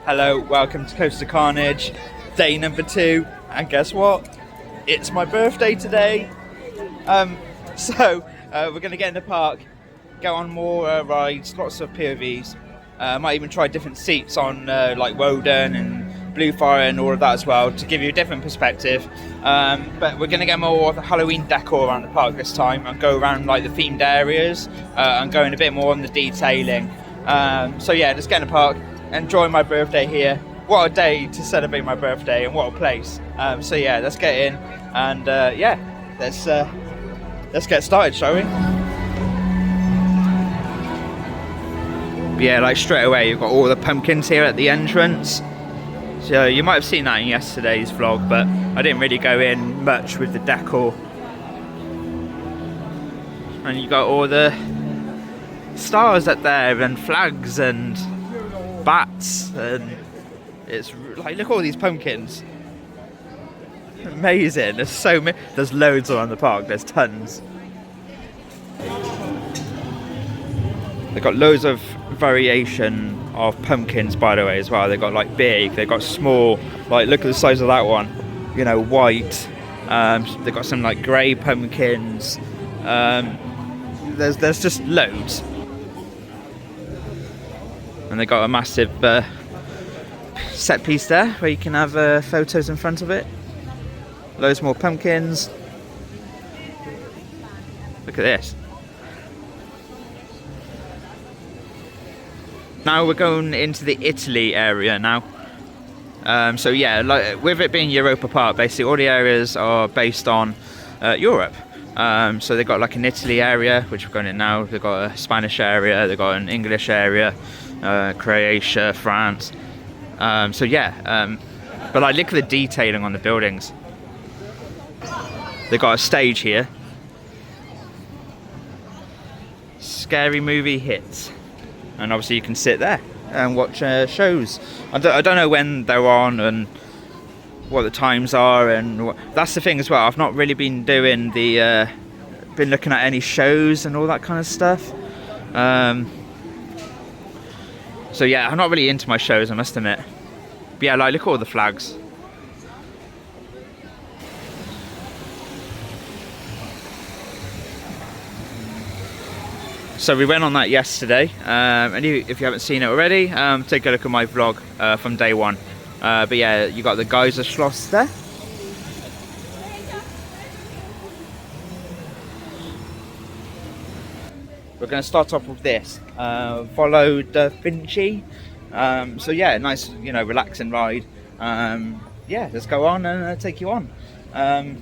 Hello, welcome to Coast to Carnage, day number 2, and guess what? It's my birthday today. We're going to get in the park, go on more rides, lots of POVs. Might even try different seats on like Woden and Bluefire and all of that as well to give you a different perspective. But we're going to get more of the Halloween decor around the park this time and go around like the themed areas and go in a bit more on the detailing. So yeah, just get in the park, enjoy my birthday here. What a day to celebrate my birthday and what a place. So yeah, let's get in and let's get started, shall we? But yeah, like straight away you've got all the pumpkins here at the entrance. So you might have seen that in yesterday's vlog, but I didn't really go in much with the decor. And you got all the stars up there and flags and bats, and it's like, look at all these pumpkins. Amazing. There's so many. There's loads around the park. There's tons. They've got loads of variation of pumpkins, by the way, as well. They've got like big, they've got small, like look at the size of that one, you know, white. They've got some like grey pumpkins. There's just loads. And they've got a massive set piece there where you can have photos in front of it. Loads more pumpkins. Look at this. Now we're going into the Italy area now. So yeah, like, with it being Europa Park, basically all the areas are based on Europe. So they've got like an Italy area, which we're going in now. They've got a Spanish area, they've got an English area, Croatia, France. So yeah, but like look at the detailing on the buildings. They've got a stage here. Scary movie hits. And obviously you can sit there and watch shows. I don't know when they're on and what the times are, and that's the thing as well. I've not really been doing the been looking at any shows and all that kind of stuff. So yeah, I'm not really into my shows, I must admit. But yeah, like look at all the flags. So we went on that yesterday, and if you haven't seen it already, take a look at my vlog from day 1. But yeah, you got the Geyser Schloss there. We're going to start off with this, Volo da Vinci. So yeah, nice, you know, relaxing ride. Yeah, let's go on and take you on. But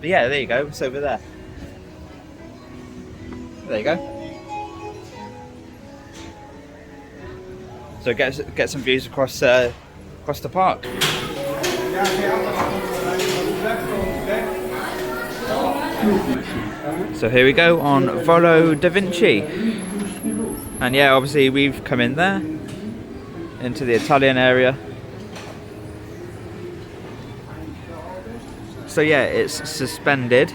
yeah, there you go, it's over there. There you go. So get some views across the park. So here we go on Volo da Vinci, and yeah, obviously we've come in there into the Italian area. So yeah, it's suspended.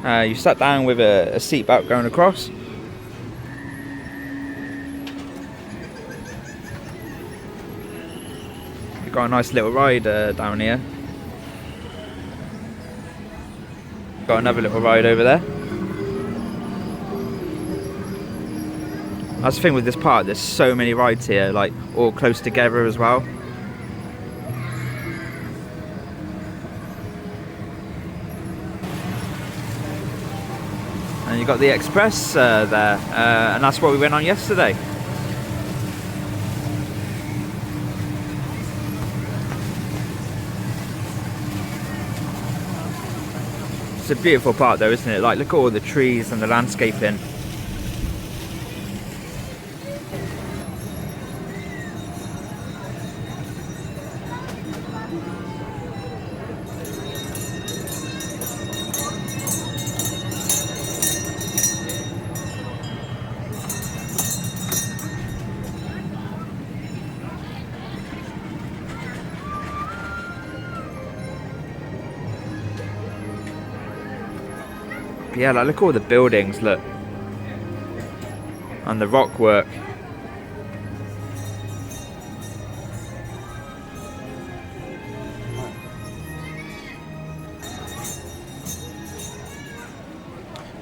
You sat down with a seat belt going across. Got a nice little ride down here. Got another little ride over there. That's the thing with this park, there's so many rides here, like all close together as well. And you got the Express there, and that's what we went on yesterday. It's a beautiful park though, isn't it? Like look at all the trees and the landscaping. Yeah, like look at all the buildings, look. And the rock work.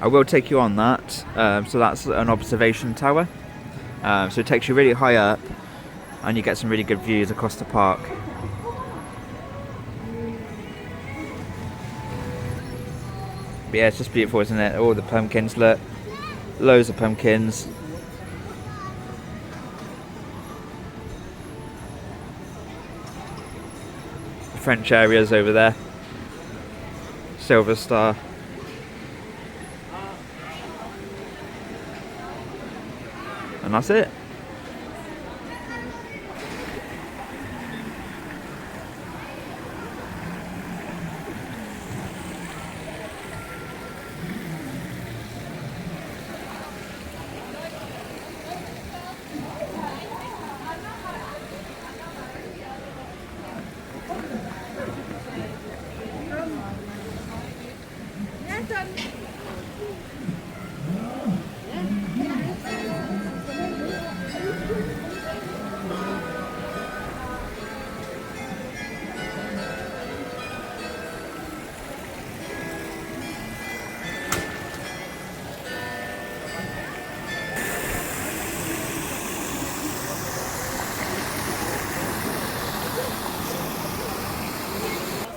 I will take you on that. So that's an observation tower. So it takes you really high up and you get some really good views across the park. But yeah, it's just beautiful, isn't it? All the pumpkins, look. Loads of pumpkins. The French areas over there. Silver Star. And that's it.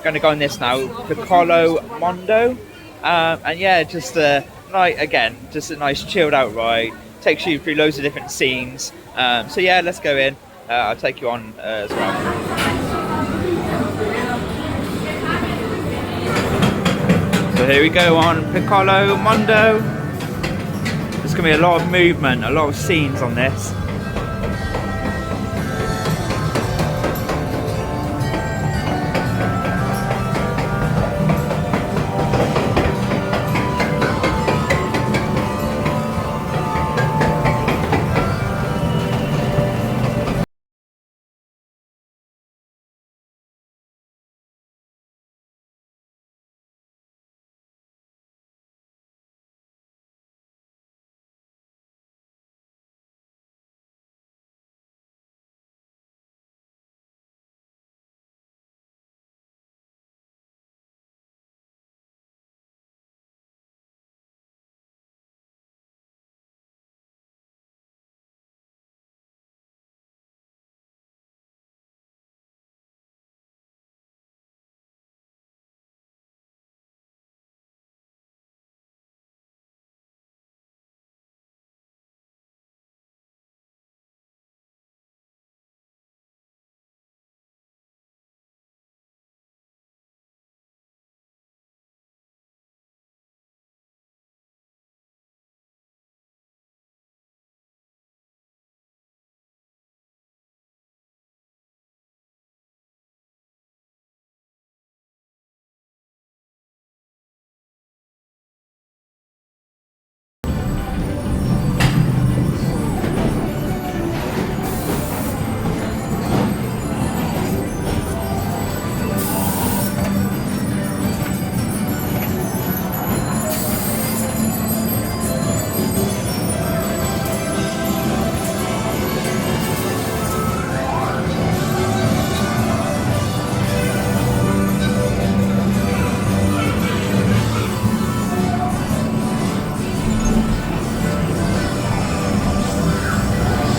Going to go on this now, Piccolo Mondo, and yeah, just again, just a nice chilled out ride. Takes you through loads of different scenes. So yeah, let's go in. I'll take you on as well. So here we go on Piccolo Mondo. There's going to be a lot of movement, a lot of scenes on this.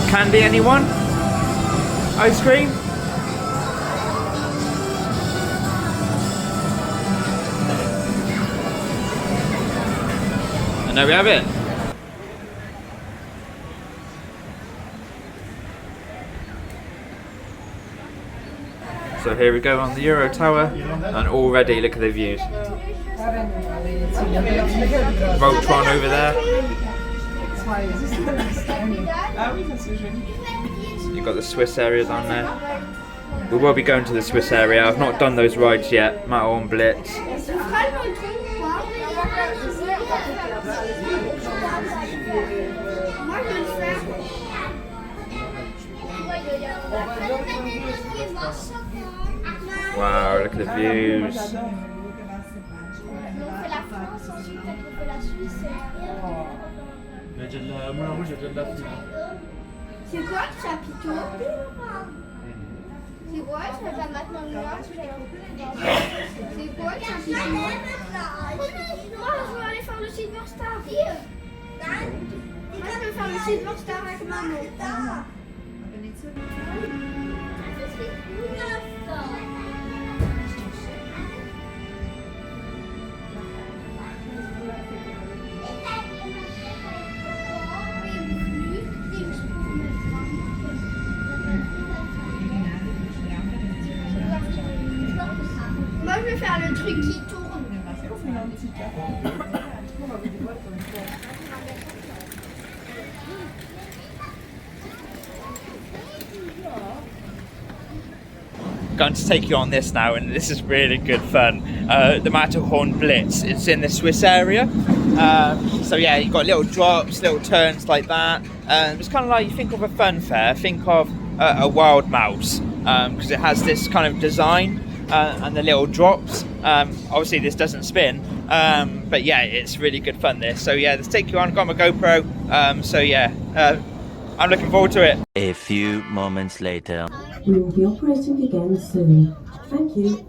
Candy, anyone? Ice cream? And there we have it. So here we go on the Euro Tower, and already look at the views. Voltron over there. You've got the Swiss area down there. We will be going to the Swiss area. I've not done those rides yet. Matterhorn Blitz. Wow, look at the views. C'est quoi le chapiteau? C'est quoi? Je vais faire maintenant le noir. C'est quoi le chapiteau? Moi, je veux aller faire faire le Silver Star. Moi, je veux faire le Silver Star avec maman. Moi, je vais faire le truc qui tourne. Going to take you on this now, and this is really good fun. The Matterhorn Blitz. It's in the Swiss area. So yeah, you've got little drops, little turns like that. It's kind of like, you think of a fun fair, think of a wild mouse, because it has this kind of design and the little drops. Obviously this doesn't spin, but yeah, it's really good fun this. So yeah, let's take you on. Got my GoPro. So yeah, I'm looking forward to it. A few moments later. We will be operating again soon. Thank you.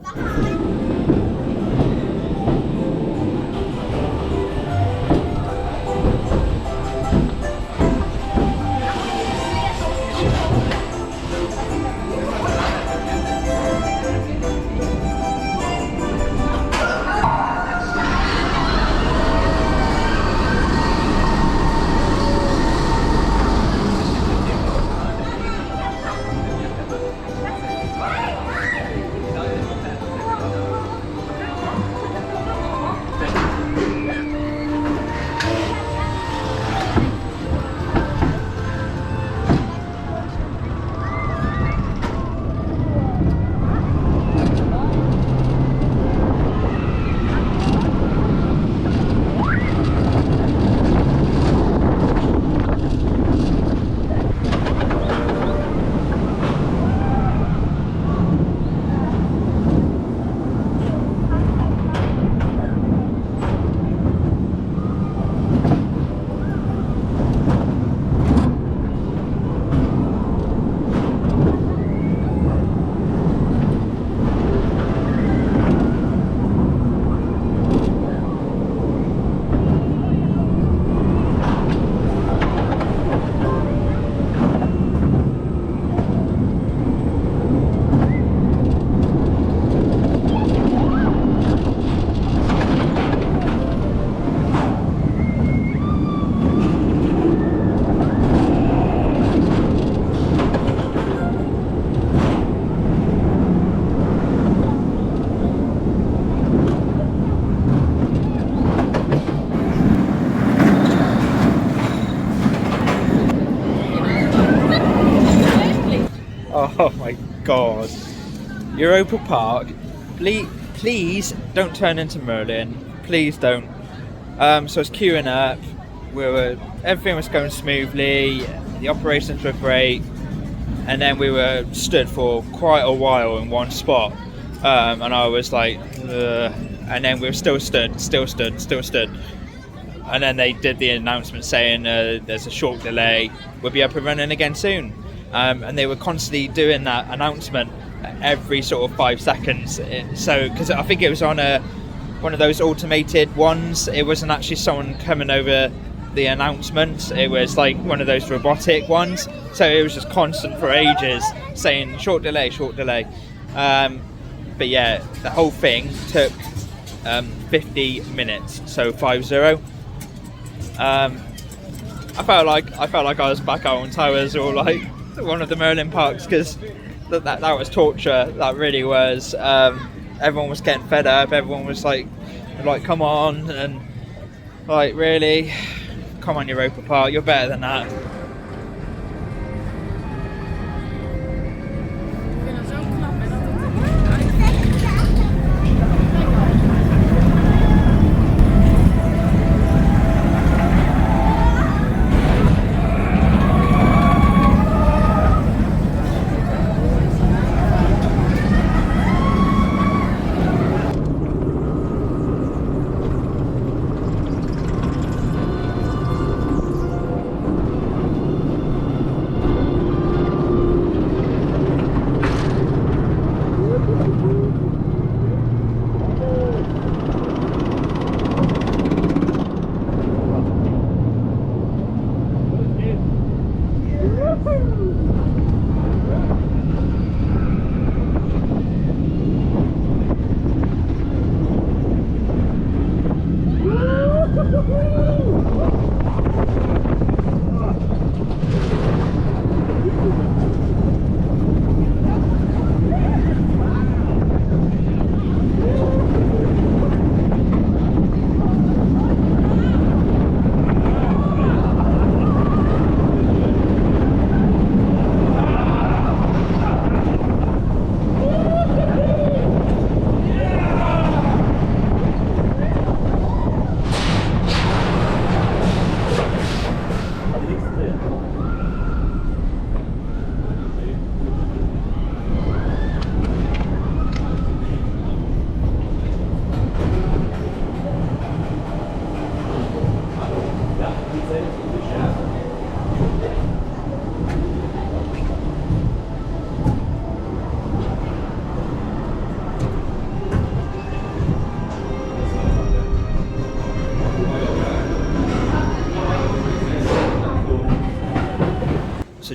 Oh my god. Europa Park, please don't turn into Merlin. Please don't. So it's queuing up. Everything was going smoothly. The operations were great. And then we were stood for quite a while in one spot. And I was like, ugh. And then we were still stood. And then they did the announcement saying there's a short delay. We'll be up and running again soon. And they were constantly doing that announcement every sort of 5 seconds. So, because I think it was on one of those automated ones, it wasn't actually someone coming over the announcement. It was like one of those robotic ones. So it was just constant for ages saying short delay. But yeah, the whole thing took 50 minutes. So 50. I felt like I was back out on Towers or like one of the Merlin parks, because that was torture. That really was. Everyone was getting fed up. Everyone was like come on, and like, really, come on, Europa Park, you're better than that.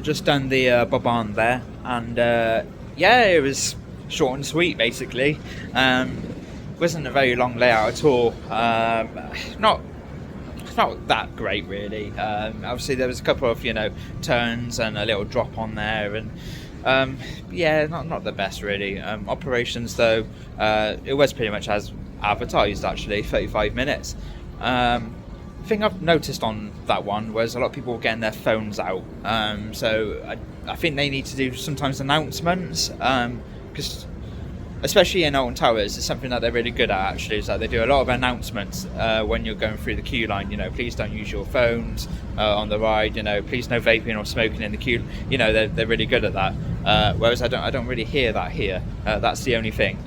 just done the Boban there, and yeah, it was short and sweet basically. Wasn't a very long layout at all. Not that great really. Obviously there was a couple of turns and a little drop on there, and yeah, not the best really. Operations though, it was pretty much as advertised actually, 35 minutes. Thing I've noticed on that one was a lot of people were getting their phones out, so I think they need to do sometimes announcements, because especially in Alton Towers, it's something that they're really good at actually, is that they do a lot of announcements when you're going through the queue line. Please don't use your phones on the ride, please no vaping or smoking in the queue. They're really good at that, whereas I don't really hear that here. That's the only thing.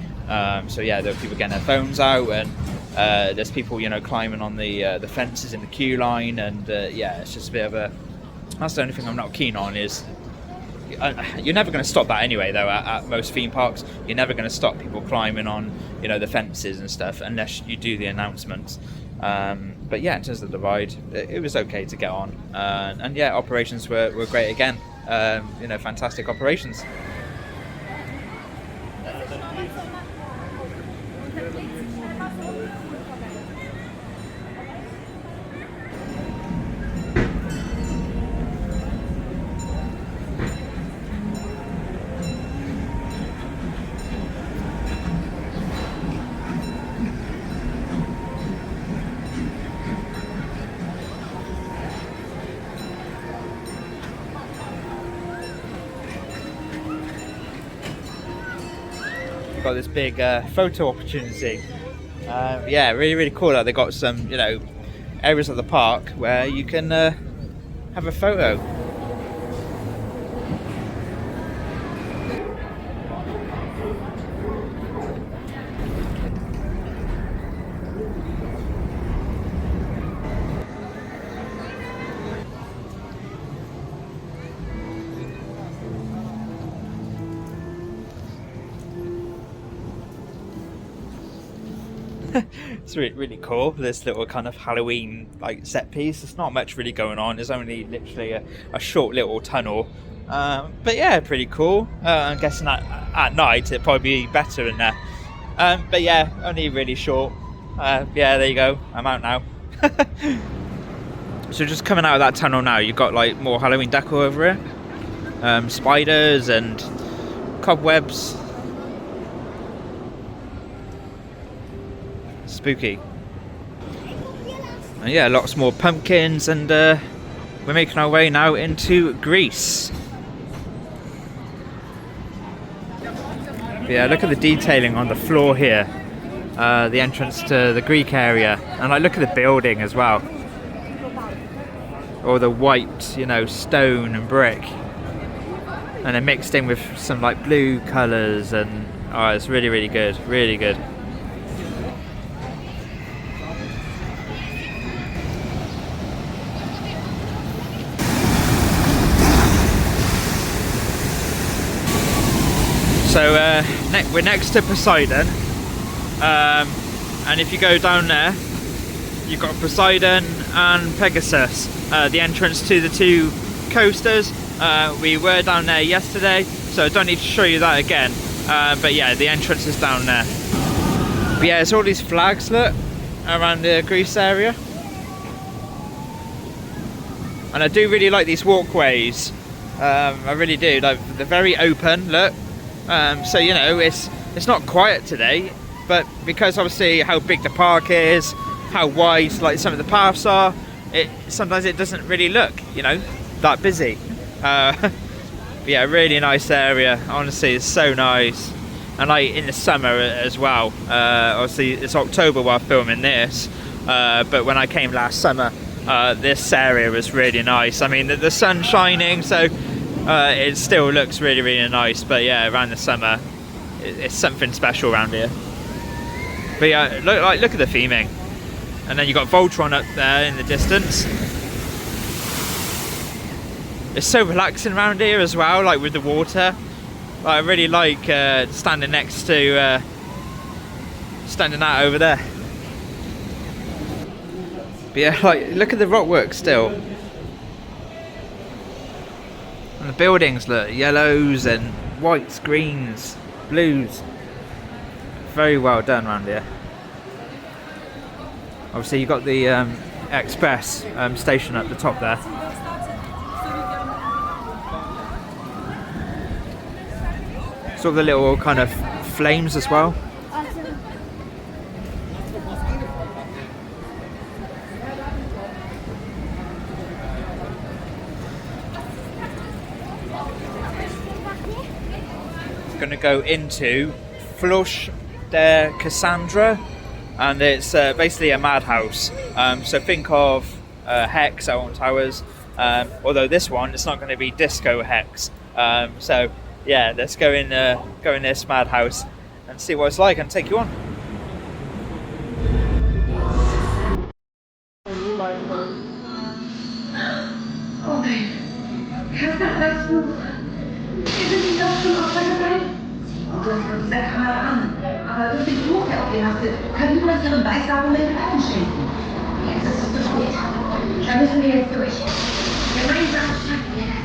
So yeah, there are people getting their phones out, and there's people climbing on the fences in the queue line, and yeah, it's just a bit of a, that's the only thing I'm not keen on. Is you're never going to stop that anyway though. At most theme parks, you're never going to stop people climbing on the fences and stuff unless you do the announcements. But yeah, in terms of the ride, it was okay to get on, and yeah, operations were great again. Fantastic operations. Got this big photo opportunity. Yeah, really cool that they got some areas of the park where you can have a photo. It's really cool, this little kind of Halloween set piece. There's not much really going on. There's only literally a short little tunnel, but yeah, pretty cool. I'm guessing that at night it'd probably be better in there, but yeah, only really short. Yeah, there you go, I'm out now. So just coming out of that tunnel now, you've got more Halloween decor over it, spiders and cobwebs. Spooky. And yeah, lots more pumpkins, and we're making our way now into Greece. Yeah, look at the detailing on the floor here, the entrance to the Greek area, and look at the building as well, all the white stone and brick, and then mixed in with some blue colours, and oh, it's really good, really good. So we're next to Poseidon, and if you go down there, you've got Poseidon and Pegasus, the entrance to the two coasters. We were down there yesterday, so I don't need to show you that again, but yeah, the entrance is down there. But yeah, it's all these flags, look, around the Greece area, and I do really like these walkways. I really do. They're very open, look. So it's not quiet today, but because obviously how big the park is, how wide some of the paths are, sometimes it doesn't really look that busy. But yeah, really nice area. Honestly, it's so nice, and in the summer as well. Obviously it's October while filming this, but when I came last summer, this area was really nice. I mean, the sun's shining, so it still looks really nice, but yeah, around the summer it's something special around here. But yeah, look at the theming, and then you got Voltron up there in the distance. It's so relaxing around here as well, with the water. I really like standing next to standing out over there. But yeah, look at the rock work still. And the buildings look yellows and whites, greens, blues. Very well done around here. Obviously you've got the express station at the top there. Sort of the little kind of flames as well. Going to go into Flush der Cassandra, and it's basically a madhouse. So think of Hex out on Towers, although this one it's not going to be disco Hex. So yeah, let's go in this madhouse and see what it's like and take you on. Oh nein. Kasper, weißt du, wir sind nicht doch schon Opfer gefallen? Und das wird sehr gerade an. Aber durch den Fluch, der auf dir lastet, können wir unseren Weissagen mit Waffen schenken. Jetzt ist es zu spät. Da müssen wir jetzt durch. Gemeinsam schaffen wir das.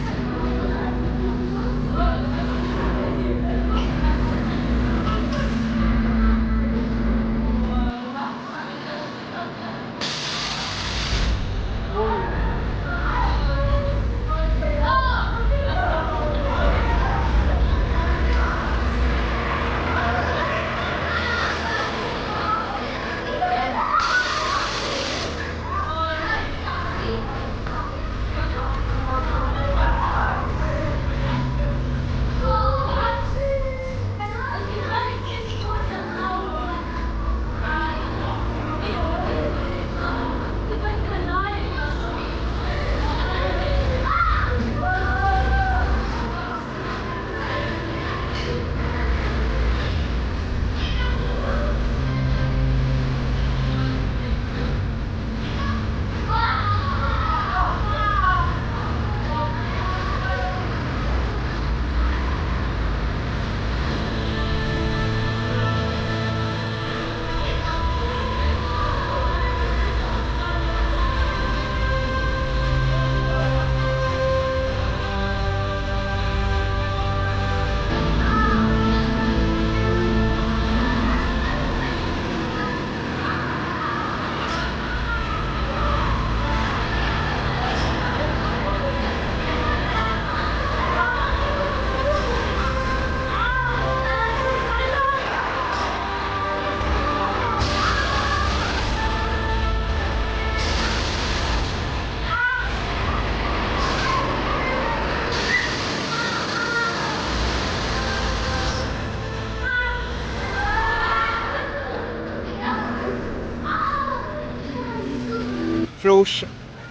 Flush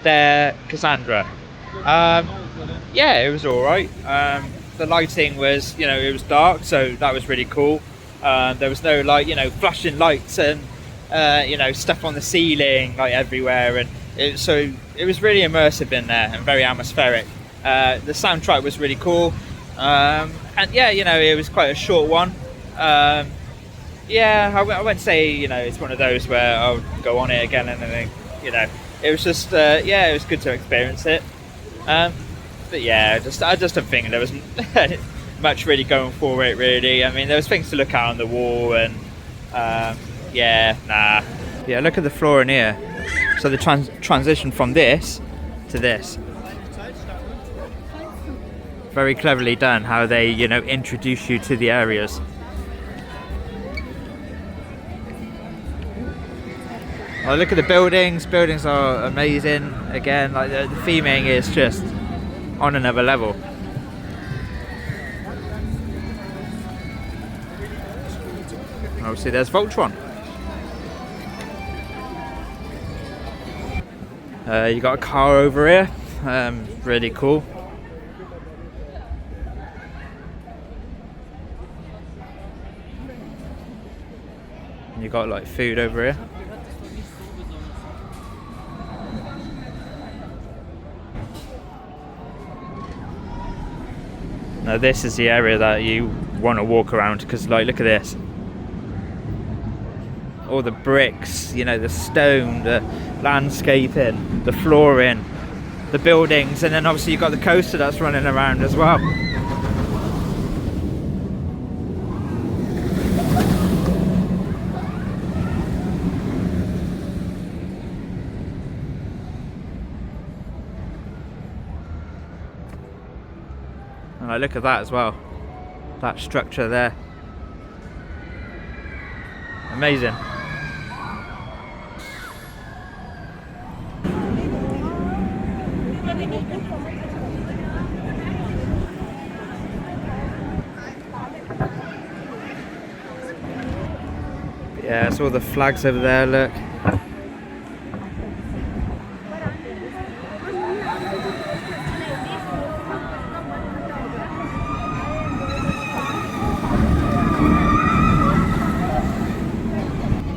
der Cassandra. Yeah, it was alright. The lighting was, it was dark, so that was really cool. There was no flashing lights and stuff on the ceiling everywhere, and so it was really immersive in there and very atmospheric. The soundtrack was really cool, and yeah, it was quite a short one. Yeah, I wouldn't say it's one of those where I'll go on it again and anything. It was just it was good to experience it. But yeah, I just don't think there was much really going for it really. I mean, there was things to look at on the wall and yeah, look at the floor in here. So the transition from this to this, very cleverly done how they introduce you to the areas. Oh, look at the buildings. Buildings are amazing. Again, the theming is just on another level. And obviously there's Voltron. You got a car over here. Really cool. And you got food over here. Now this is the area that you want to walk around because look at this. All the bricks, the stone, the landscaping, the flooring. the buildings, and then obviously you've got the coaster that's running around as well. And I look at that as well, that structure there, amazing. Yeah, it's all the flags over there, look.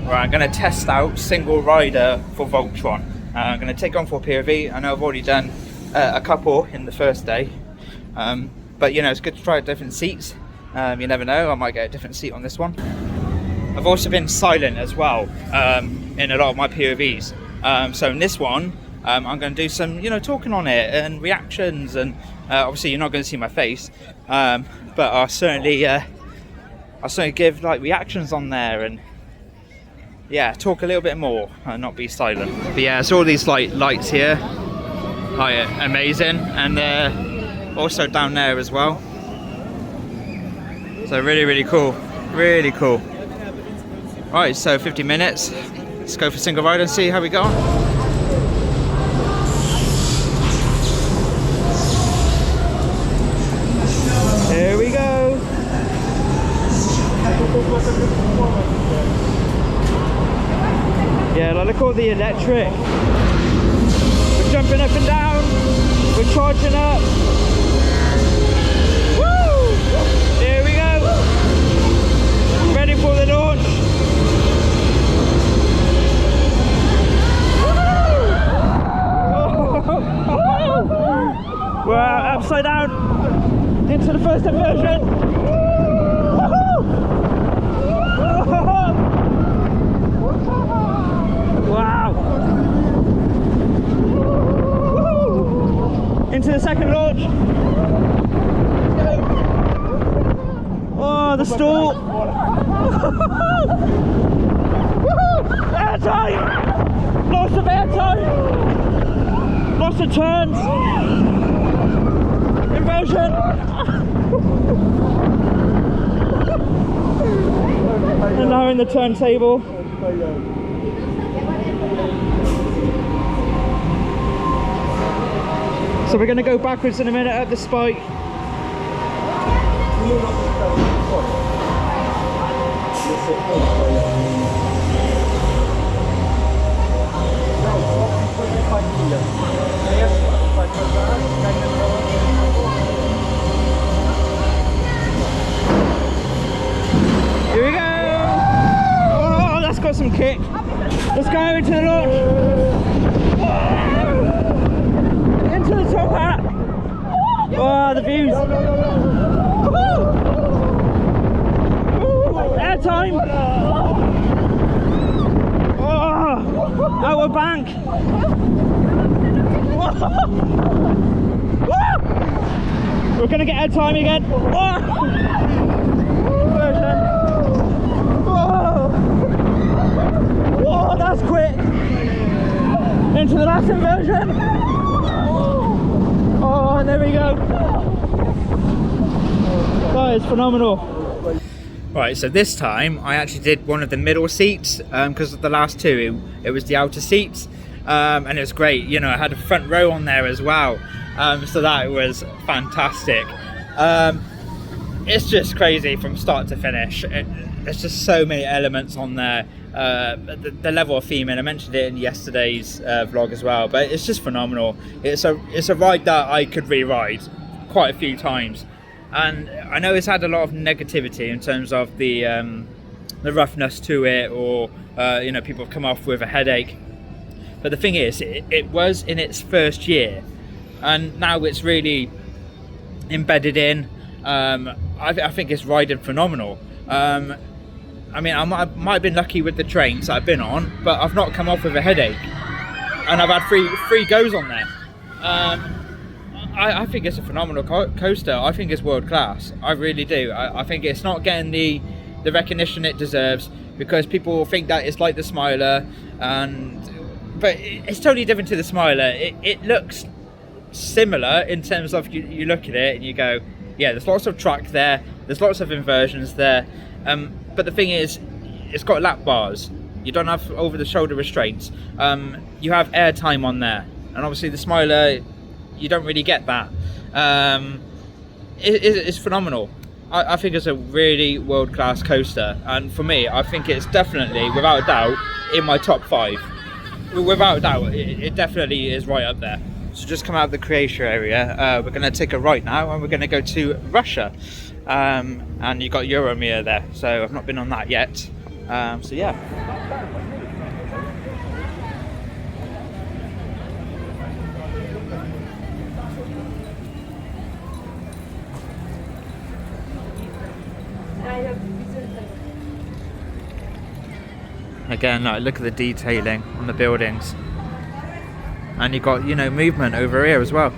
Right, I'm going to test out single rider for Voltron. I'm going to take on for POV. I know I've already done a couple in the first day, but you know, it's good to try different seats. You never know, I might get a different seat on this one. I've also been silent as well in a lot of my POVs. So in this one, I'm going to do some, you know, talking on it and reactions, and obviously you're not going to see my face, but I'll certainly give like reactions on there, and yeah, talk a little bit more and not be silent. But yeah, it's all these like lights here, like amazing, and also down there as well. So really cool, really cool. Right, so 50 minutes. Let's go for single rider and see how we go on. Here we go. Yeah, like, look at all the electric. We're jumping up and down. We're charging up. Woo! Here we go. Ready for the launch. We're upside down into the first inversion. Wow! Into the second launch. Oh, the stall. Air time! Lots of air time! Lots of turns! Inversion! And now in the turntable. So we're going to go backwards in a minute up the spike. Here we go! Oh, that's got some kick. Let's go into the launch. Into the top hat. Oh, the views. Air time. Oh, out of bank. We're gonna get air time again. Whoa, that's quick. Into the last inversion. Oh, and there we go. That is phenomenal. Right, so this time I actually did one of the middle seats because of the last two, it was the outer seats, and it was great. You know, I had a front row on there as well, so that was fantastic. It's just crazy from start to finish. There's just so many elements on there. The level of theming, I mentioned it in yesterday's vlog as well, but it's just phenomenal. It's a ride that I could re-ride quite a few times, and I know it's had a lot of negativity in terms of the roughness to it, or you know, people have come off with a headache. But the thing is, it was in its first year, and now it's really embedded in. I think it's riding phenomenal. I mean, I might have been lucky with the trains that I've been on, but I've not come off with a headache, and I've had three goes on there. I think it's a phenomenal coaster. I think it's world class. I really do. I think it's not getting the recognition it deserves because people think that it's like the Smiler, but it's totally different to the Smiler. It looks similar in terms of you look at it and you go, yeah, there's lots of track there, there's lots of inversions there, but the thing is, it's got lap bars. You don't have over the shoulder restraints. You have air time on there, and obviously the Smiler, you don't really get that. It's phenomenal. I think it's a really world-class coaster, and for me, I think it's definitely, without a doubt, in my top 5. Without a doubt, it definitely is right up there. So just come out of the Croatia area, we're going to take a right now, and we're going to go to Russia. And you got Euromir there, so I've not been on that yet. So yeah. Again, look at the detailing on the buildings, and you've got, you know, movement over here as well.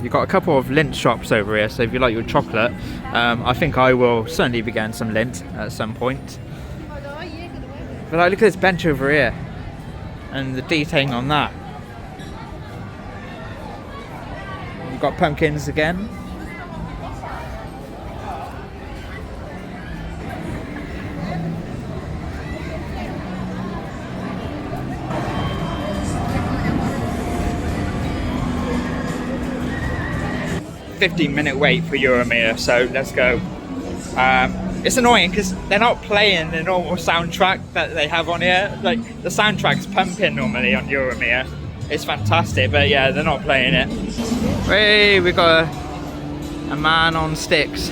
You've got a couple of Lindt shops over here, so if you like your chocolate, I think I will certainly be getting some Lindt at some point. But look at this bench over here, and the detailing on that. You've got pumpkins again. -15-minute wait for Euromir, so let's go. It's annoying because they're not playing the normal soundtrack that they have on here. Like, the soundtrack's pumping normally on Euromir. It's fantastic, but yeah, they're not playing it. Hey, we got a man on sticks.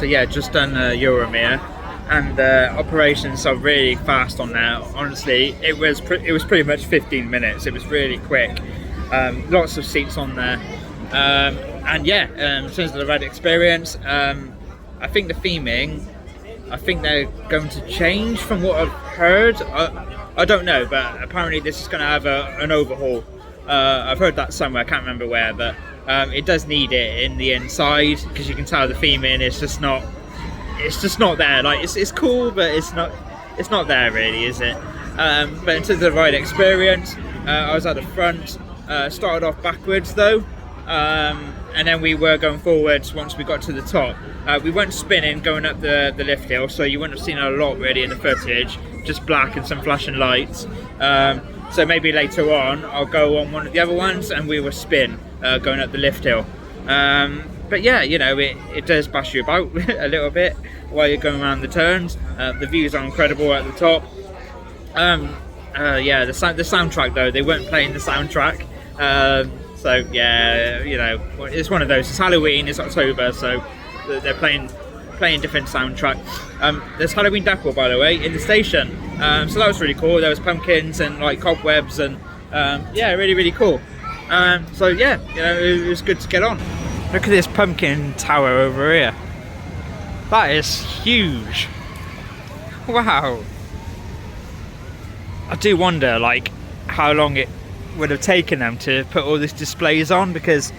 Yeah, just done Euromir, and operations are really fast on there. Honestly, it was pretty much 15 minutes. It was really quick. Lots of seats on there. And yeah, in terms of the ride experience, I think the theming, I think they're going to change from what I've heard. I don't know, but apparently this is going to have an overhaul. I've heard that somewhere, I can't remember where, but it does need it in the inside, because you can tell the theming is just not. It's just not there. Like it's cool, but it's not there really, is it? But in terms of the ride experience, I was at the front. Started off backwards though, and then we were going forwards once we got to the top. We weren't spinning going up the lift hill, so you wouldn't have seen a lot really in the footage, just black and some flashing lights. So maybe later on I'll go on one of the other ones and we will spin going up the lift hill. But yeah, you know, it does bash you about a little bit while you're going around the turns. The views are incredible at the top. Yeah, the soundtrack though, they weren't playing the soundtrack. So yeah, you know, it's one of those. It's Halloween, it's October, so they're playing different soundtrack. There's Halloween decor, by the way, in the station. So that was really cool. There was pumpkins and like cobwebs and yeah, really cool. So yeah, you know, it was good to get on. Look at this pumpkin tower over here. That is huge. Wow. I do wonder like how long it would have taken them to put all these displays on, because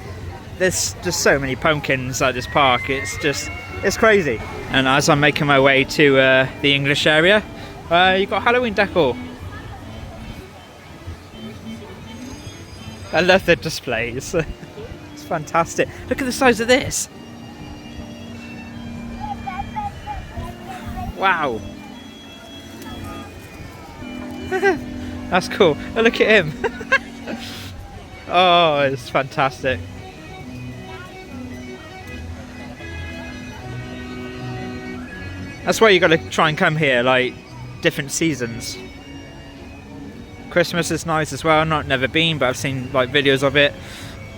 there's just so many pumpkins at this park. It's crazy. And as I'm making my way to the English area, you've got Halloween decor. I love the displays. It's fantastic. Look at the size of this. Wow. That's cool. Oh, look at him. Oh, it's fantastic. That's why you got to try and come here, like different seasons. Christmas is nice as well. Never been, but I've seen like videos of it.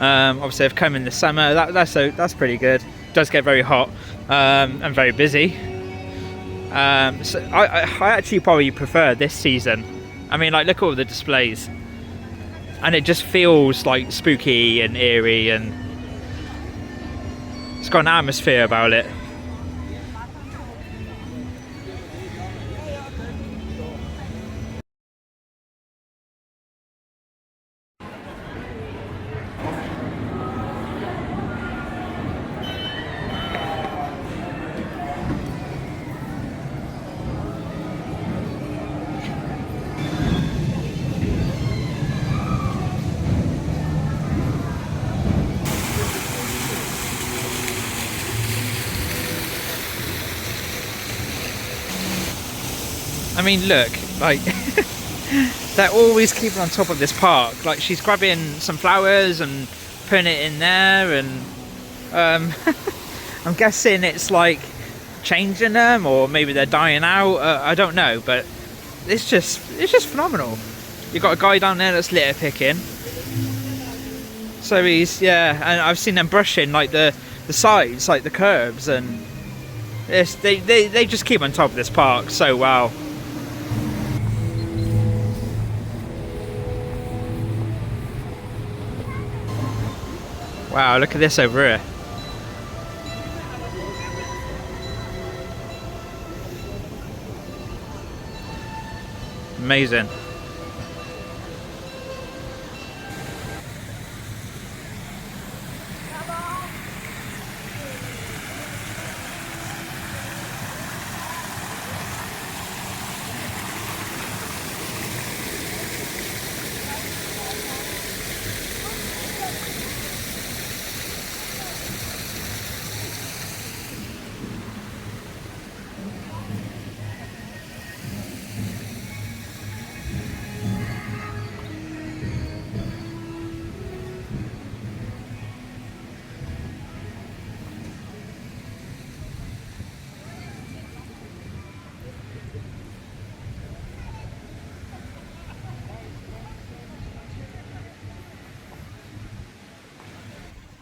Obviously, I've come in the summer. That's pretty good. It does get very hot and very busy. So I actually probably prefer this season. I mean, like, look at all the displays, and it just feels like spooky and eerie, and it's got an atmosphere about it. I mean, look, like, they're always keeping on top of this park. Like, she's grabbing some flowers and putting it in there, and I'm guessing it's like changing them, or maybe they're dying out. I don't know, but it's just phenomenal. You've got a guy down there that's litter picking. So and I've seen them brushing like the sides, like the curbs, and they just keep on top of this park so well. Wow, look at this over here. Amazing.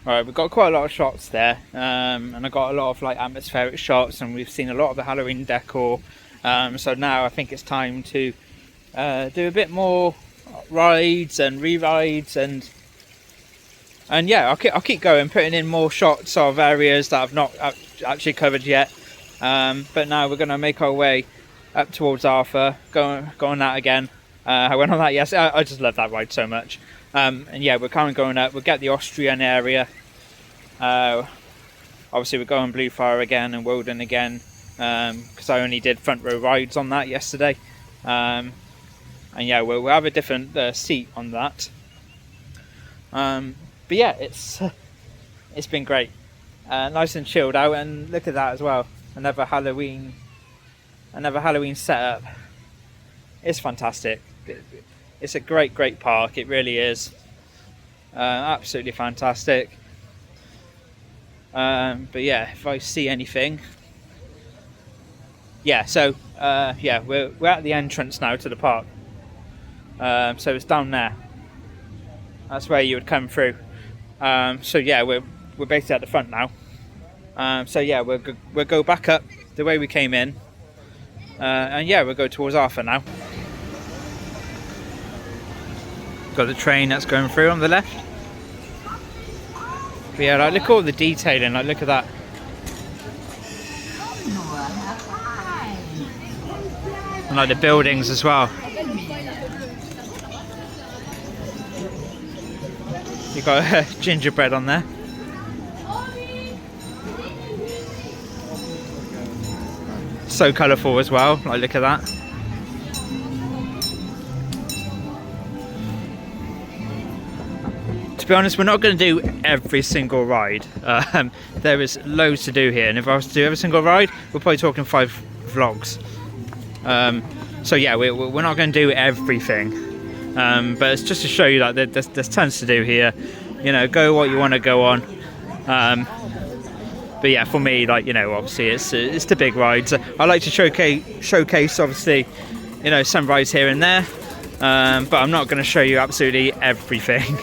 Alright, we've got quite a lot of shots there, and I got a lot of like atmospheric shots, and we've seen a lot of the Halloween decor. So now I think it's time to do a bit more rides and re-rides, and And yeah, I'll keep going, putting in more shots of areas that I've not actually covered yet. But now we're going to make our way up towards Arthur, go on that again. I went on that yesterday. I just love that ride so much. And yeah, we're kind of going up. We'll get the Austrian area. Obviously, we're going Bluefire again and Woden again, because I only did front row rides on that yesterday. And yeah, we'll have a different seat on that. But yeah, it's been great. Nice and chilled out, and look at that as well. Another Halloween setup. It's fantastic. It's a great park. It really is. Absolutely fantastic. But yeah, if I see anything, yeah. So yeah, we're at the entrance now to the park. So it's down there. That's where you would come through. So yeah, we're basically at the front now. So yeah, we'll go back up the way we came in, and yeah, we'll go towards Arthur now. Got the train that's going through on the left. But yeah, like, look at all the detailing. Like, look at that. And like the buildings as well. You got gingerbread on there. So colourful as well. Like, look at that. To be honest, we're not going to do every single ride. There is loads to do here, and if I was to do every single ride, we're probably talking 5 vlogs. So yeah, we're not going to do everything, but it's just to show you that there's tons to do here. You know, go what you want to go on. But yeah, for me, like, you know, obviously it's the big rides. I like to showcase obviously, you know, some rides here and there, but I'm not going to show you absolutely everything.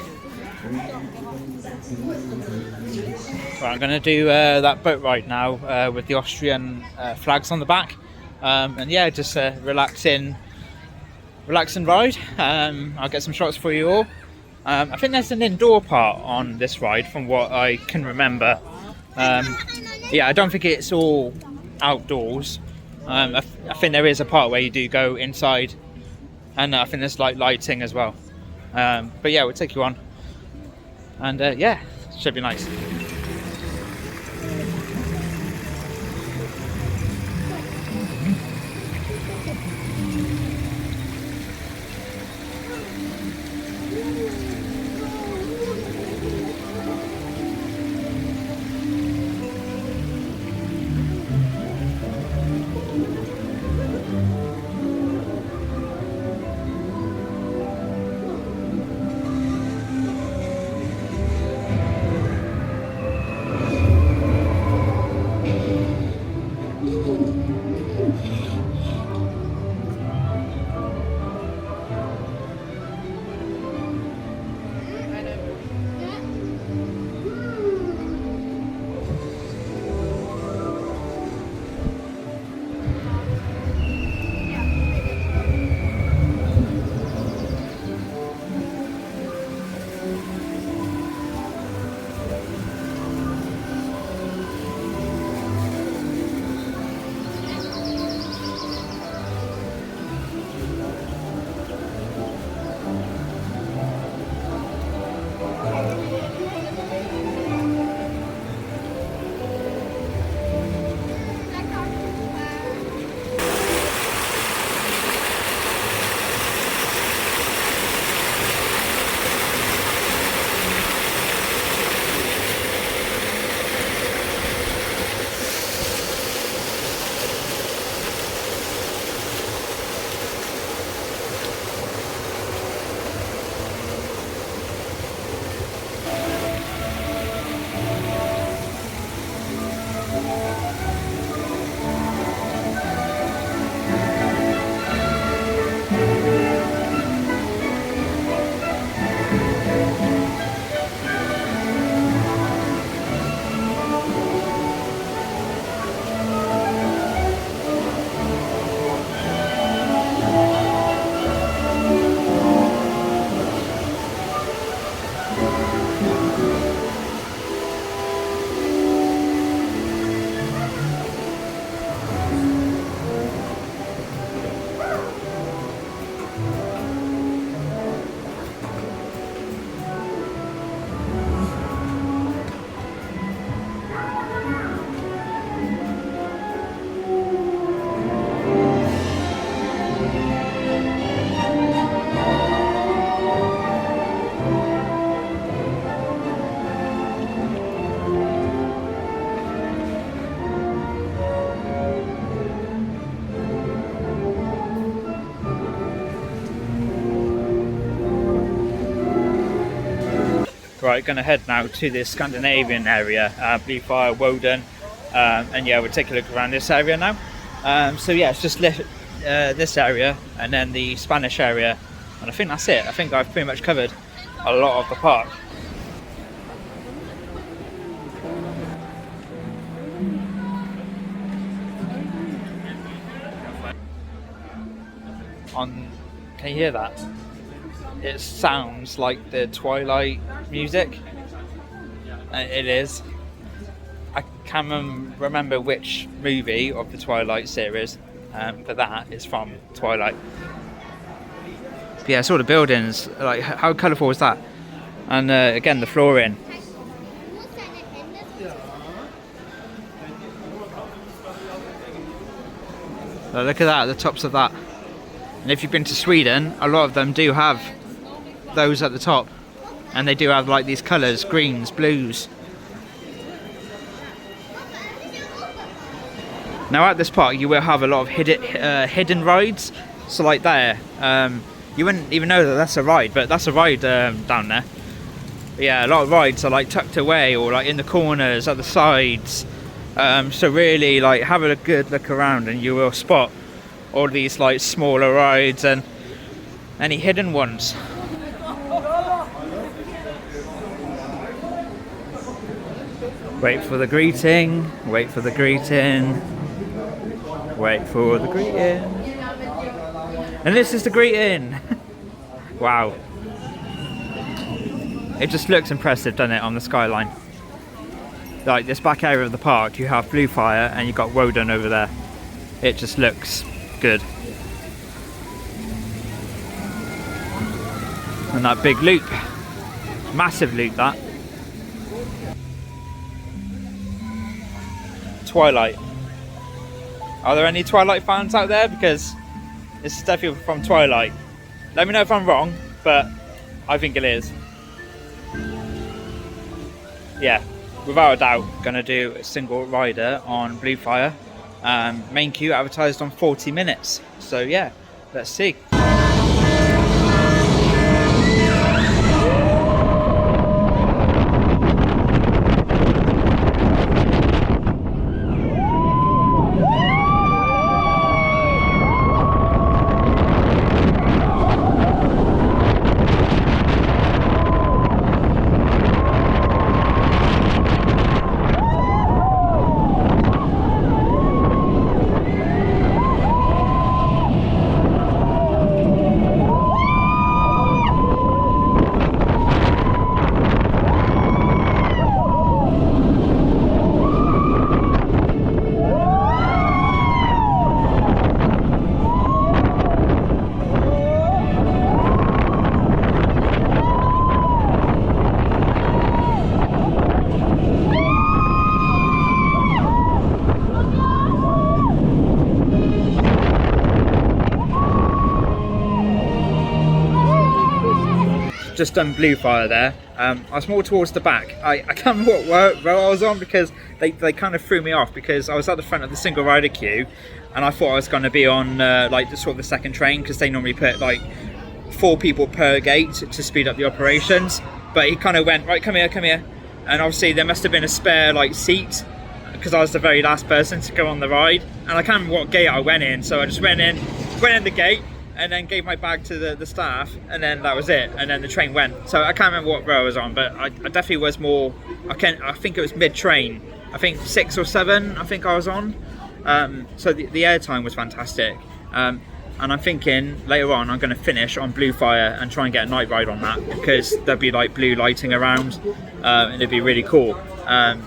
Right, I'm going to do that boat ride now with the Austrian flags on the back, and yeah, just relax and ride. I'll get some shots for you all. I think there's an indoor part on this ride from what I can remember. Yeah, I don't think it's all outdoors. I think there is a part where you do go inside, and I think there's like lighting as well. But yeah, we'll take you on, and yeah, should be nice. Right, gonna head now to the Scandinavian area, Bluefire, Woden, and yeah, we'll take a look around this area now. So yeah, it's just this area and then the Spanish area, and I think that's it. I think I've pretty much covered a lot of the park. Can you hear that? It sounds like the Twilight music. It is. I can't remember which movie of the Twilight series, but that is from Twilight. But yeah, I saw the buildings. Like, how colourful was that? And again, the flooring. So look at that, the tops of that. And if you've been to Sweden, a lot of them do have those at the top, and they do have like these colours, greens, blues. Now at this park you will have a lot of hidden rides. So like there, you wouldn't even know that that's a ride, but that's a ride down there. But yeah, a lot of rides are like tucked away or like in the corners, at the sides. So really like have a good look around and you will spot all these like smaller rides and any hidden ones. Wait for the greeting, wait for the greeting, wait for the greeting. And this is the greeting. Wow. It just looks impressive, doesn't it, on the skyline. Like this back area of the park, you have Bluefire and you've got Woden over there. It just looks good. And that big loop, massive loop that. Twilight. Are there any Twilight fans out there? Because this is definitely from Twilight. Let me know if I'm wrong, but I think it is. Yeah, without a doubt, gonna do a single rider on Bluefire. Main queue advertised on 40 minutes. So yeah, let's see. Just done Bluefire there. I was more towards the back. I can't remember what row I was on because they kind of threw me off because I was at the front of the single rider queue and I thought I was going to be on like the sort of the second train because they normally put like 4 people per gate to speed up the operations. But he kind of went, right, come here, and obviously there must have been a spare like seat because I was the very last person to go on the ride, and I can't remember what gate I went in, so I just went in the gate and then gave my bag to the staff, and then that was it, and then the train went. So I can't remember what row I was on, but I definitely was more, I think it was mid-train. I think 6 or 7 I think I was on. So the airtime was fantastic. And I'm thinking later on I'm going to finish on Bluefire and try and get a night ride on that because there'll be like blue lighting around, and it'd be really cool.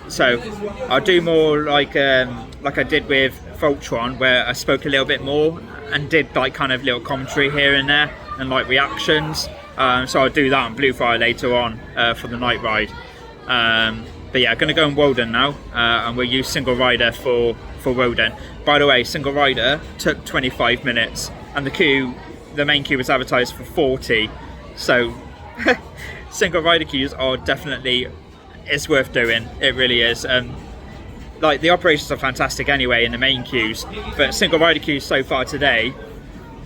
So I'll do more like I did with Voltron, where I spoke a little bit more and did like kind of little commentary here and there and like reactions. So I'll do that on Bluefire later on for the night ride. But yeah, I'm going to go on Woden now, and we'll use single rider for Woden. By the way, single rider took 25 minutes and the main queue was advertised for 40. So single rider queues are definitely, it's worth doing. It really is. Like the operations are fantastic anyway in the main queues, but single rider queues so far today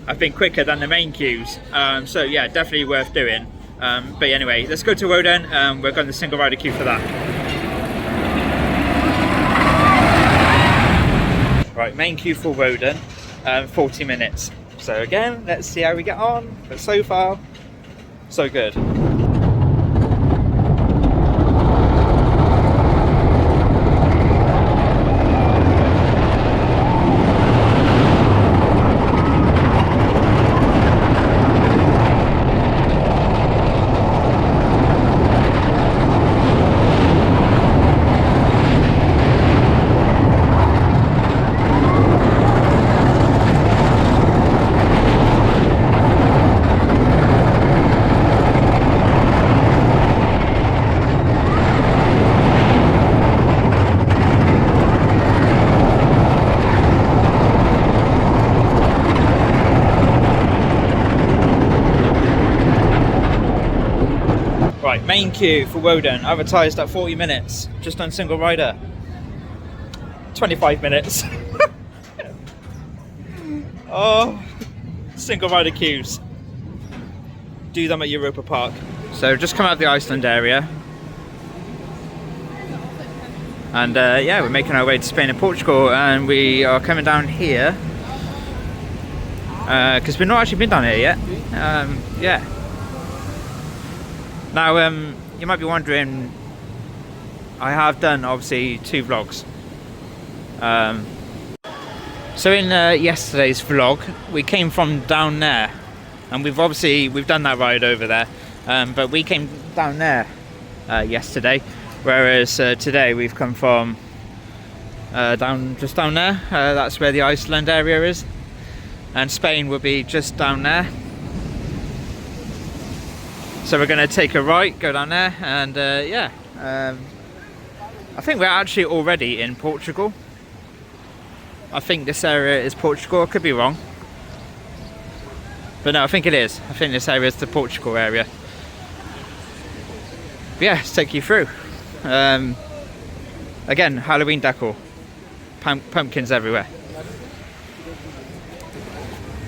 have been quicker than the main queues. So yeah, definitely worth doing. But anyway, let's go to Woden. We're going to the single rider queue for that. Right, main queue for Woden, 40 minutes. So again, let's see how we get on. But so far, so good. Right, main queue for Woden, advertised at 40 minutes, just on single rider. 25 minutes. Oh, single rider queues. Do them at Europa Park. So just come out of the Iceland area. And yeah, we're making our way to Spain and Portugal, and we are coming down here. Because we've not actually been down here yet. Yeah. Now, you might be wondering, I have done obviously 2 vlogs. So in yesterday's vlog, we came from down there, and we've done that ride over there, but we came down there yesterday, whereas today we've come from just down there. That's where the Iceland area is, and Spain will be just down there. So we're going to take a right, go down there, and yeah, I think we're actually already in Portugal. I think this area is Portugal, I could be wrong. But no, I think it is. I think this area is the Portugal area. But yeah, let's take you through. Again, Halloween decor. Pumpkins everywhere.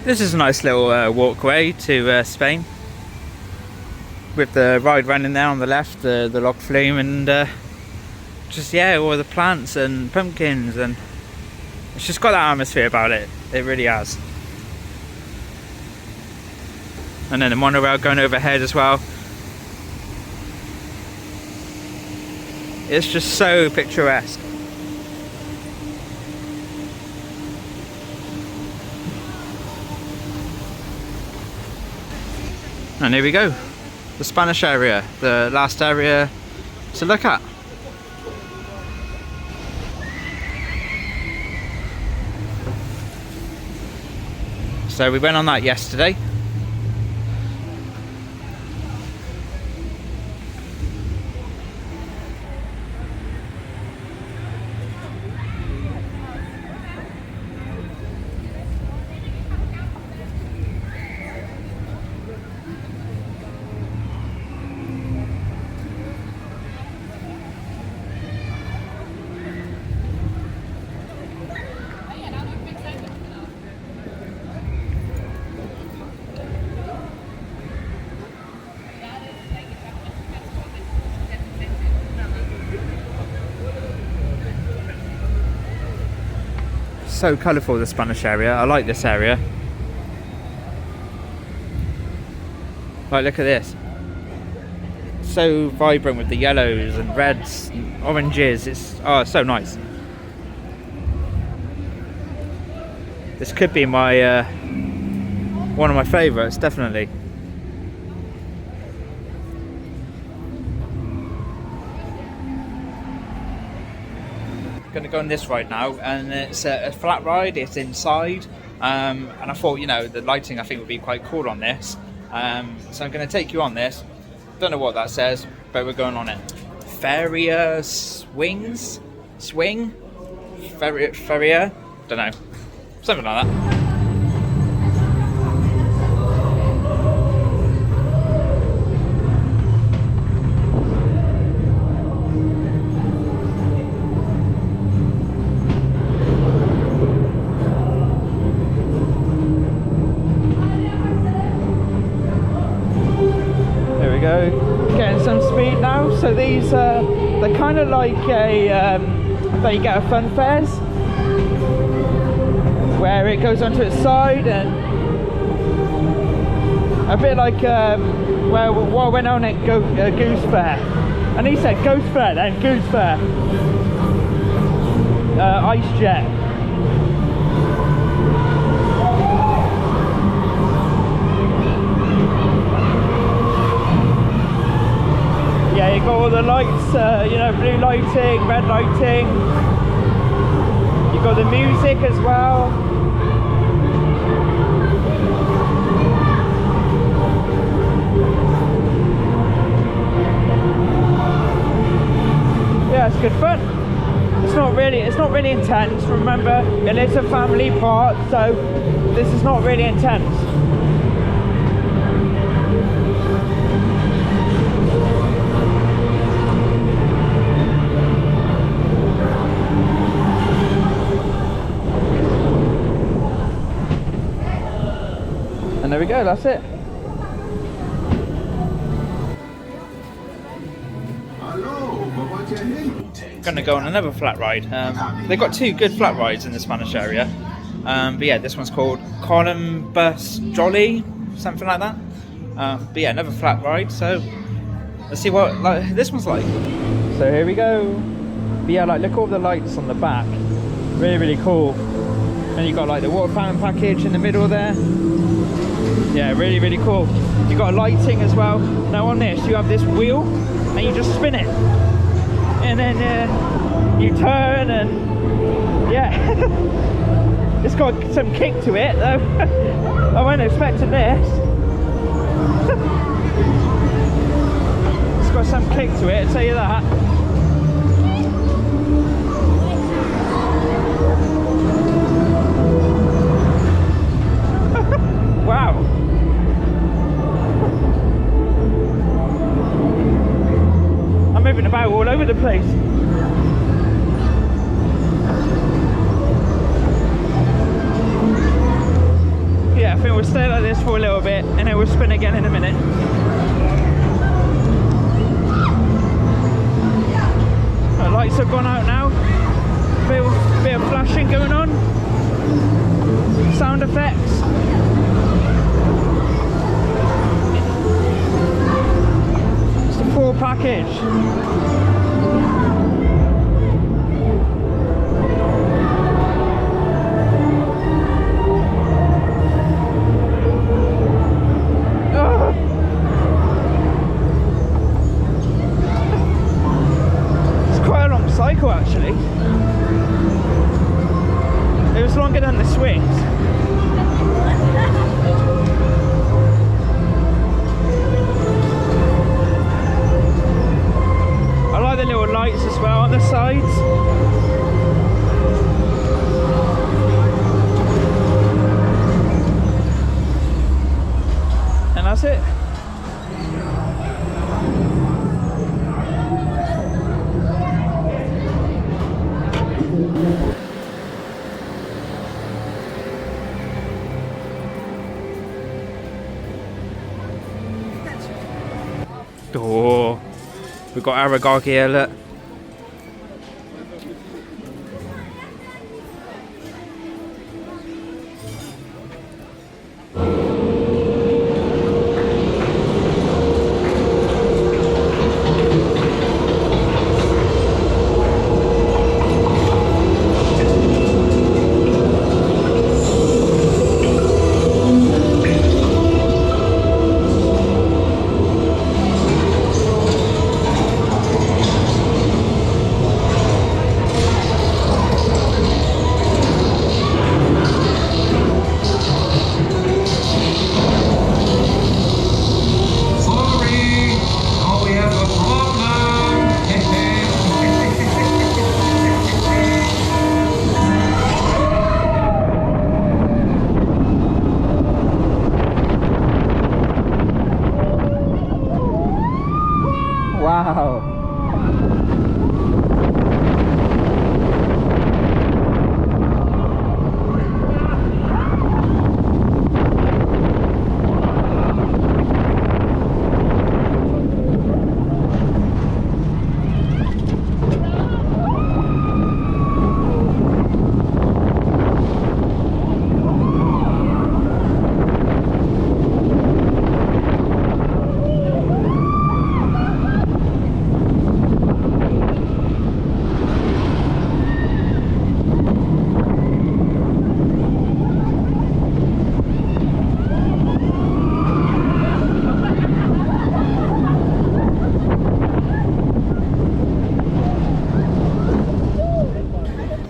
This is a nice little walkway to Spain. With the ride running there on the left, the log flume, and just, yeah, all the plants and pumpkins, and it's just got that atmosphere about it. It really has. And then the monorail going overhead as well. It's just so picturesque. And here we go. The Spanish area, the last area to look at. So we went on that yesterday. So colourful, the Spanish area. I like this area. Like, look at this. So vibrant with the yellows and reds and oranges. It's so nice. This could be my one of my favourites, definitely. Going to go on this ride now, and it's a flat ride. It's inside, and I thought, you know, the lighting I think would be quite cool on this. So I'm going to take you on this. Don't know what that says, but we're going on it. Feria swing, Feria, don't know, something like that. So these, they're kind of like a, that you get at fun fairs, where it goes onto its side, and a bit like where what went on at Goose Fair. And he said Ghost Fair then, Goose Fair. Ice Jet. Yeah, you got all the lights, you know, blue lighting, red lighting. You got the music as well. Yeah, it's good fun. It's not really intense. Remember, it is a family park, so this is not really intense. And there we go, that's it. Gonna go on another flat ride. They've got two good flat rides in the Spanish area. But yeah, this one's called Columbus Jolly, something like that. But yeah, another flat ride, so let's see what like this one's like. So here we go. But yeah, like look at all the lights on the back. Really cool. And you got like the water fountain package in the middle there. Yeah, really cool. You got lighting as well. Now on this, you have this wheel, and you just spin it, and then you turn, and yeah, it's got some kick to it though. I wasn't expecting this. It's got some kick to it, I'll tell you that. Wow. I'm moving about all over the place. Yeah, I think we'll stay like this for a little bit and then we'll spin again in a minute. The lights have gone out now. Bit of flashing going on. Sound effects. It's the full package. Cycle actually. It was longer than the swings. I like the little lights as well on the sides. And that's it. Oh, we've got Aragog here, look.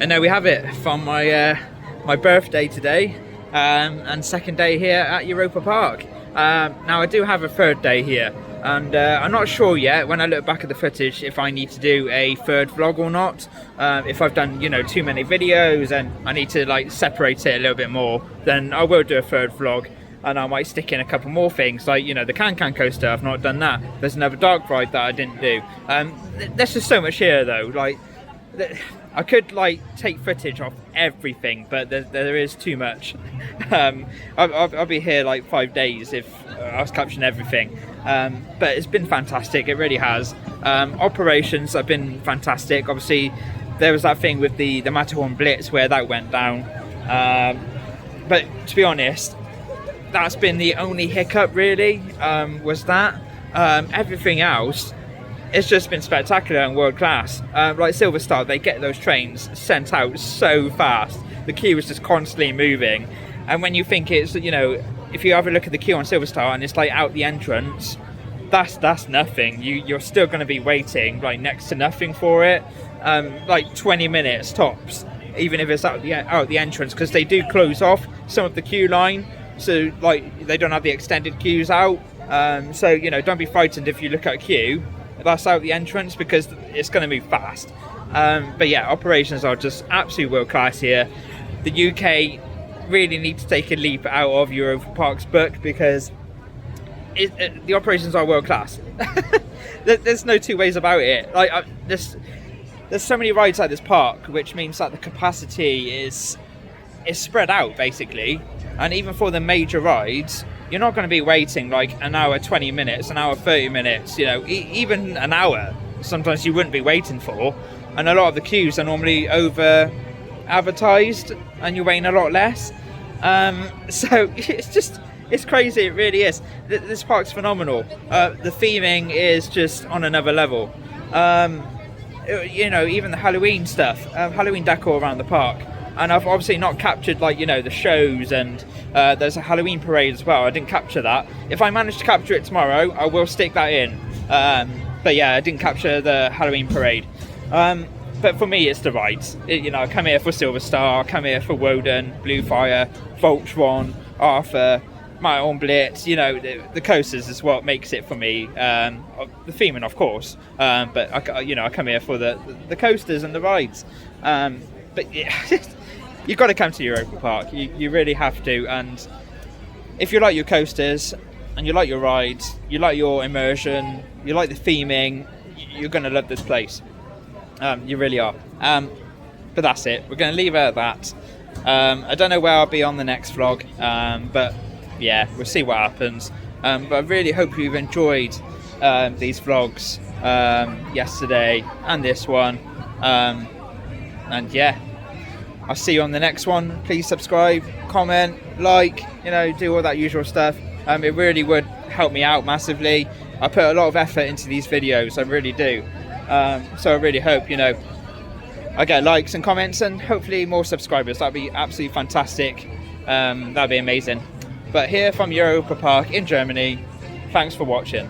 And there we have it from my my birthday today, and second day here at Europa Park. Now I do have a third day here, and I'm not sure yet when I look back at the footage if I need to do a third vlog or not. If I've done, you know, too many videos and I need to like separate it a little bit more, then I will do a third vlog, and I might stick in a couple more things, like, you know, the Can coaster. I've not done that. There's another dark ride that I didn't do. There's just so much here though, like I could like take footage of everything, but there is too much. I'll be here like 5 days if I was capturing everything. But it's been fantastic, it really has. Operations have been fantastic. Obviously there was that thing with the Matterhorn Blitz where that went down, but to be honest, that's been the only hiccup really, was that. Everything else, it's just been spectacular and world class. Like Silver Star, they get those trains sent out so fast. The queue is just constantly moving, and when you think it's, you know, if you have a look at the queue on Silver Star and it's like out the entrance, that's nothing. You're still going to be waiting like next to nothing for it, like 20 minutes tops, even if it's out the entrance, because they do close off some of the queue line, so like they don't have the extended queues out. So, you know, don't be frightened if you look at a queue that's out the entrance, because it's going to move fast. But yeah, operations are just absolutely world class here. The UK really need to take a leap out of Europa Park's book, because the operations are world class. There's no two ways about it. Like there's so many rides at this park, which means that the capacity is spread out basically, and even for the major rides, you're not going to be waiting like an hour 20 minutes, an hour 30 minutes, you know, even an hour sometimes you wouldn't be waiting for. And a lot of the queues are normally over advertised and you're waiting a lot less. So it's crazy, it really is. This park's phenomenal. The theming is just on another level. You know, even the Halloween stuff, Halloween decor around the park. And I've obviously not captured, like, you know, the shows, and there's a Halloween parade as well. I didn't capture that. If I manage to capture it tomorrow, I will stick that in. But yeah, I didn't capture the Halloween parade. But for me, it's the rides. You know, I come here for Silver Star, I come here for Woden, Blue Fire, Voltron, Arthur, my own Blitz. You know, the coasters is what makes it for me. The theming, of course. But I come here for the coasters and the rides. But yeah, you've got to come to Europa Park. You really have to. And if you like your coasters and you like your rides, you like your immersion, you like the theming, you're going to love this place. You really are. But that's it. We're going to leave it at that. I don't know where I'll be on the next vlog, but yeah, we'll see what happens. But I really hope you've enjoyed these vlogs, yesterday and this one. And yeah, I'll see you on the next one. Please subscribe, comment, like, you know, do all that usual stuff. It really would help me out massively. I put a lot of effort into these videos, I really do. So I really hope, you know, I get likes and comments and hopefully more subscribers. That'd be absolutely fantastic. That'd be amazing. But here from Europa Park in Germany, thanks for watching.